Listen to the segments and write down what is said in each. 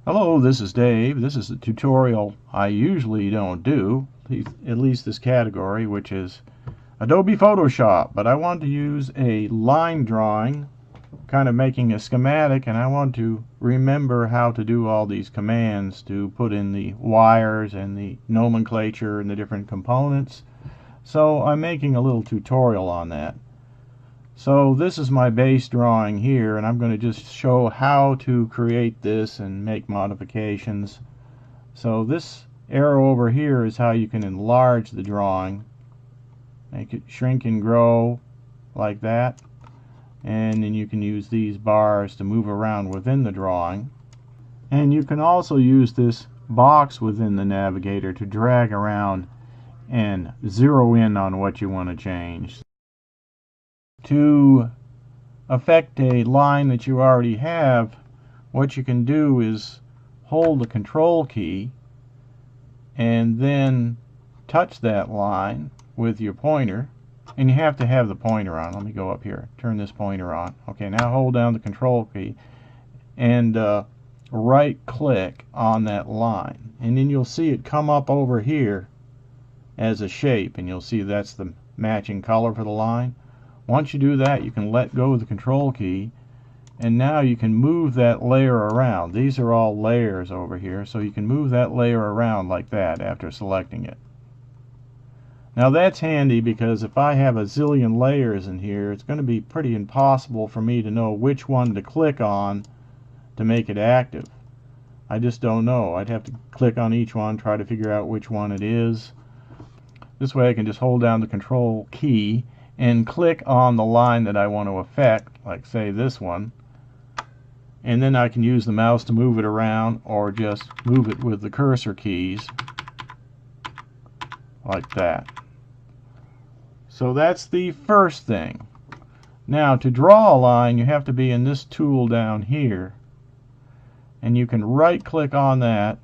Hello, this is Dave. This is a tutorial I usually don't do, at least this category, which is Adobe Photoshop. But I want to use a line drawing, kind of making a schematic, and I want to remember how to do all these commands to put in the wires and the nomenclature and the different components. So I'm making a little tutorial on that. So this is my base drawing here, and I'm going to just show how to create this and make modifications. So this arrow over here is how you can enlarge the drawing. Make it shrink and grow like that. And then you can use these bars to move around within the drawing. And you can also use this box within the navigator to drag around and zero in on what you want to change. To affect a line that you already have, what you can do is hold the control key and then touch that line with your pointer, and you have to have the pointer on. Let me go up here, turn this pointer on. Okay, now hold down the control key and right click on that line, and then you'll see it come up over here as a shape, and you'll see that's the matching color for the line. Once you do that, you can let go of the control key, and now you can move that layer around. These are all layers over here, so you can move that layer around like that after selecting it. Now that's handy because if I have a zillion layers in here, it's going to be pretty impossible for me to know which one to click on to make it active. I just don't know. I'd have to click on each one, try to figure out which one it is. This way I can just hold down the control key and click on the line that I want to affect, like say this one, and then I can use the mouse to move it around or just move it with the cursor keys like that. So that's the first thing. Now to draw a line, you have to be in this tool down here, and you can right click on that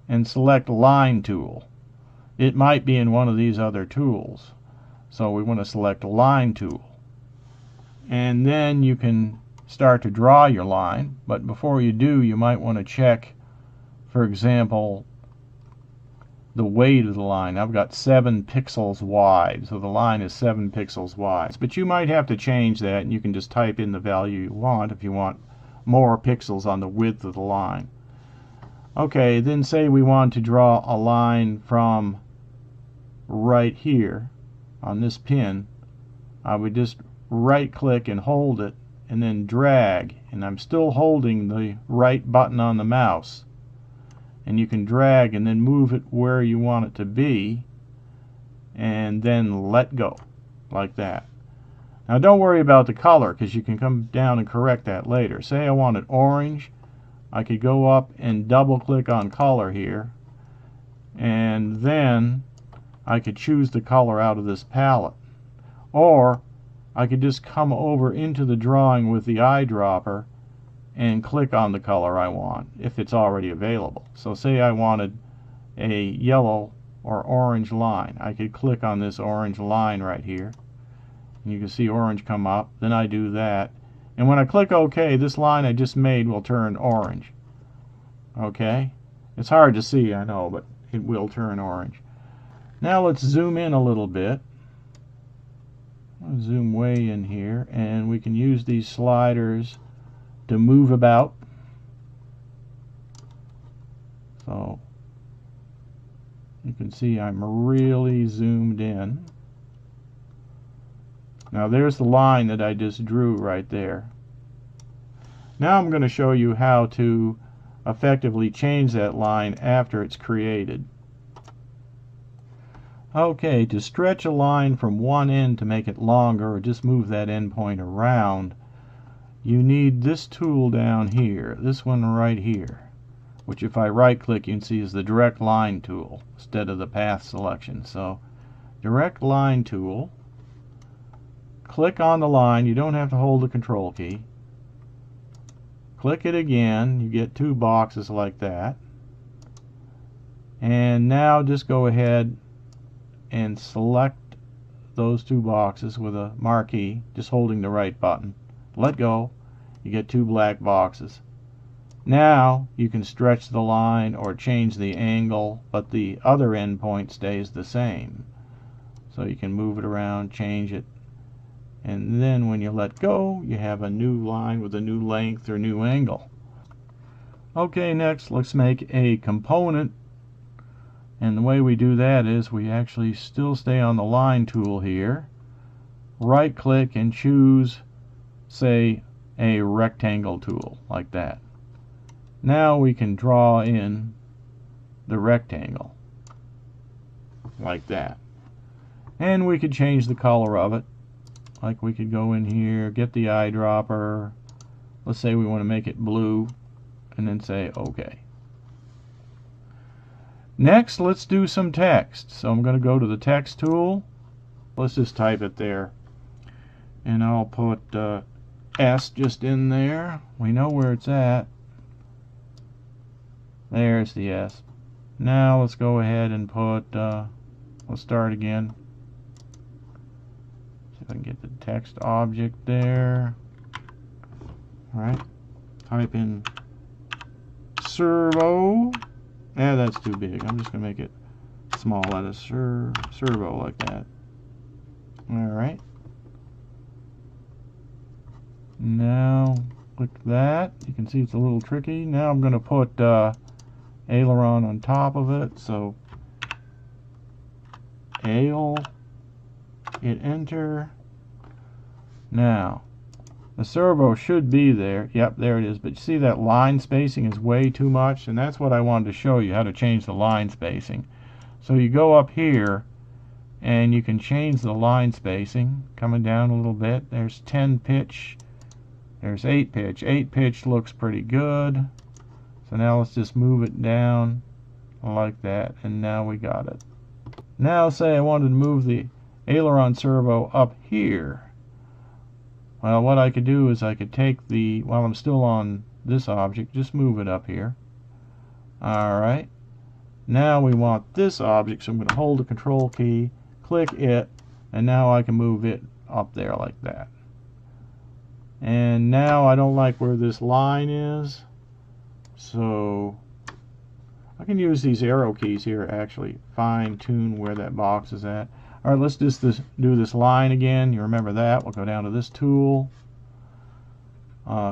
and select Line Tool. It might be in one of these other tools. So we want to select a Line Tool, and then you can start to draw your line. But before you do, you might want to check, for example, the weight of the line. I've got 7 pixels wide, so the line is 7 pixels wide. But you might have to change that, and you can just type in the value you want if you want more pixels on the width of the line. Okay, then say we want to draw a line from right here on this pin. I would just right click and hold it and then drag, and I'm still holding the right button on the mouse, and you can drag and then move it where you want it to be and then let go like that. Now don't worry about the color, because you can come down and correct that later. Say I wanted orange, I could go up and double click on color here, and then I could choose the color out of this palette, or I could just come over into the drawing with the eyedropper and click on the color I want if it's already available. So say I wanted a yellow or orange line, I could click on this orange line right here, and you can see orange come up. Then I do that, and when I click OK, this line I just made will turn orange. Okay, it's hard to see, I know, but it will turn orange. Now let's zoom in a little bit. I'll zoom way in here, and we can use these sliders to move about. So you can see I'm really zoomed in. Now there's the line that I just drew right there. Now I'm going to show you how to effectively change that line after it's created. Okay, to stretch a line from one end to make it longer, or just move that end point around, you need this tool down here, this one right here, which if I right click you can see is the direct line tool instead of the path selection. So direct line tool, click on the line, you don't have to hold the control key, click it again, you get 2 boxes like that, and now just go ahead and select those 2 boxes with a marquee, just holding the right button. Let go, you get 2 black boxes. Now you can stretch the line or change the angle, but the other endpoint stays the same. So you can move it around, change it, and then when you let go, you have a new line with a new length or new angle. Okay, next let's make a component. And the way we do that is we actually still stay on the line tool here, right click and choose, say, a rectangle tool like that. Now we can draw in the rectangle like that. And we could change the color of it. Like we could go in here, get the eyedropper. Let's say we want to make it blue, and then say OK. Next, let's do some text. So I'm going to go to the text tool. Let's just type it there. And I'll put S just in there. We know where it's at. There's the S. Now let's go ahead and put, let's start again. See if I can get the text object there. Alright. Type in servo. Yeah, that's too big. I'm just going to make it small letter servo like that. Alright. Now click that. You can see it's a little tricky. Now I'm going to put aileron on top of it. So hit enter. Now the servo should be there. Yep, there it is. But you see that line spacing is way too much, and that's what I wanted to show you, how to change the line spacing. So you go up here and you can change the line spacing, coming down a little bit. There's 10 pitch, there's 8 pitch. 8 pitch looks pretty good. So now let's just move it down like that, and now we got it. Now say I wanted to move the aileron servo up here. Well, what I could do is I could take the, while I'm still on this object, just move it up here. Alright. Now we want this object, so I'm going to hold the control key, click it, and now I can move it up there like that. And now I don't like where this line is, so I can use these arrow keys here to actually fine tune where that box is at. Alright, let's just do this line again. You remember that. We'll go down to this tool.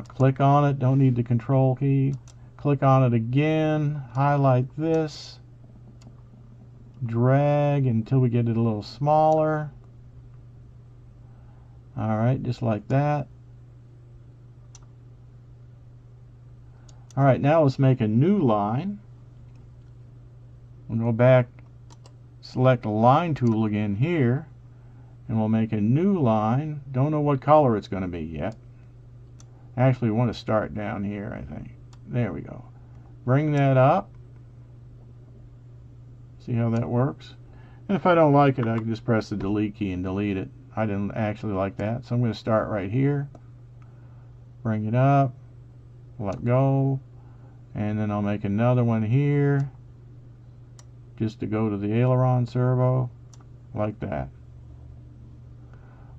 Click on it. Don't need the control key. Click on it again. Highlight this. Drag until we get it a little smaller. Alright, just like that. Alright, now let's make a new line. We'll go back, select the line tool again here, and we'll make a new line. Don't know what color it's going to be yet. Actually, we want to start down here, I think. There we go. Bring that up. See how that works? And if I don't like it, I can just press the delete key and delete it. I didn't actually like that, so I'm going to start right here. Bring it up. Let go. And then I'll make another one here, just to go to the aileron servo, like that.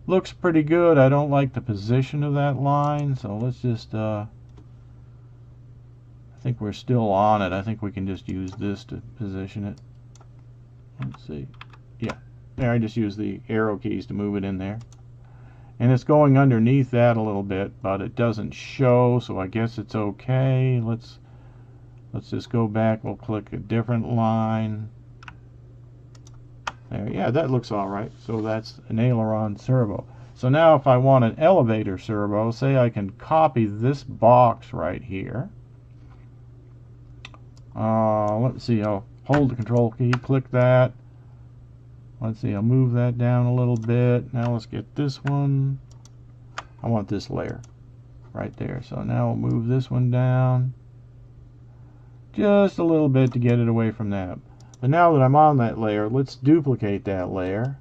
Looks pretty good. I don't like the position of that line, so let's just, I think we're still on it. I think we can just use this to position it. Let's see. Yeah, there, I just use the arrow keys to move it in there. And it's going underneath that a little bit, but it doesn't show, so I guess it's okay. Let's just go back. We'll click a different line. There, yeah, that looks all right. So that's an aileron servo. So now if I want an elevator servo, say I can copy this box right here. Let's see, I'll hold the control key, click that. Let's see, I'll move that down a little bit. Now let's get this one. I want this layer right there. So now we'll move this one down just a little bit to get it away from that. But now that I'm on that layer, let's duplicate that layer.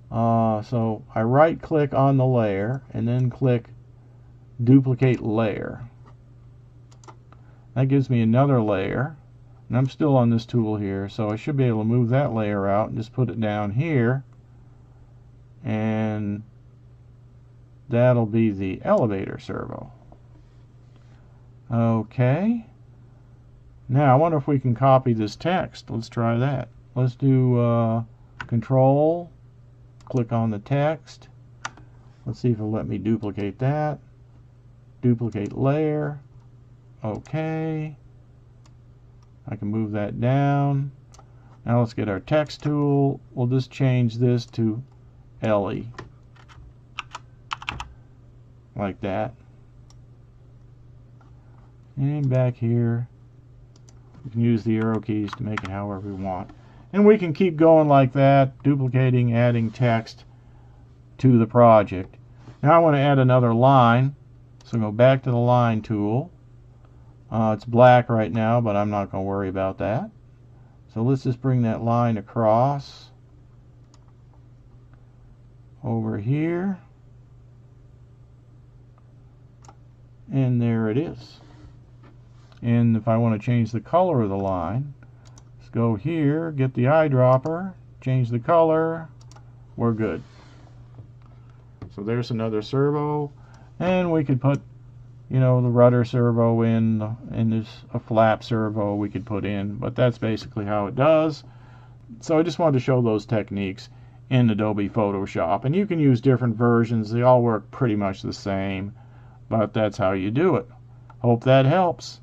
So I right click on the layer and then click duplicate layer. That gives me another layer, and I'm still on this tool here, so I should be able to move that layer out and just put it down here, and that'll be the elevator servo. Okay. Now I wonder if we can copy this text. Let's try that. Let's do Control, click on the text. Let's see if it'll let me duplicate that. Duplicate layer. Okay. I can move that down. Now let's get our text tool. We'll just change this to LE. Like that. And back here, we can use the arrow keys to make it however we want. And we can keep going like that, duplicating, adding text to the project. Now I want to add another line, so go back to the line tool. It's black right now, but I'm not going to worry about that. So let's just bring that line across over here. And there it is. And if I want to change the color of the line, let's go here, get the eyedropper, change the color, we're good. So there's another servo, and we could put, you know, the rudder servo in, and there's a flap servo we could put in, but that's basically how it does. So I just wanted to show those techniques in Adobe Photoshop, and you can use different versions. They all work pretty much the same, but that's how you do it. Hope that helps.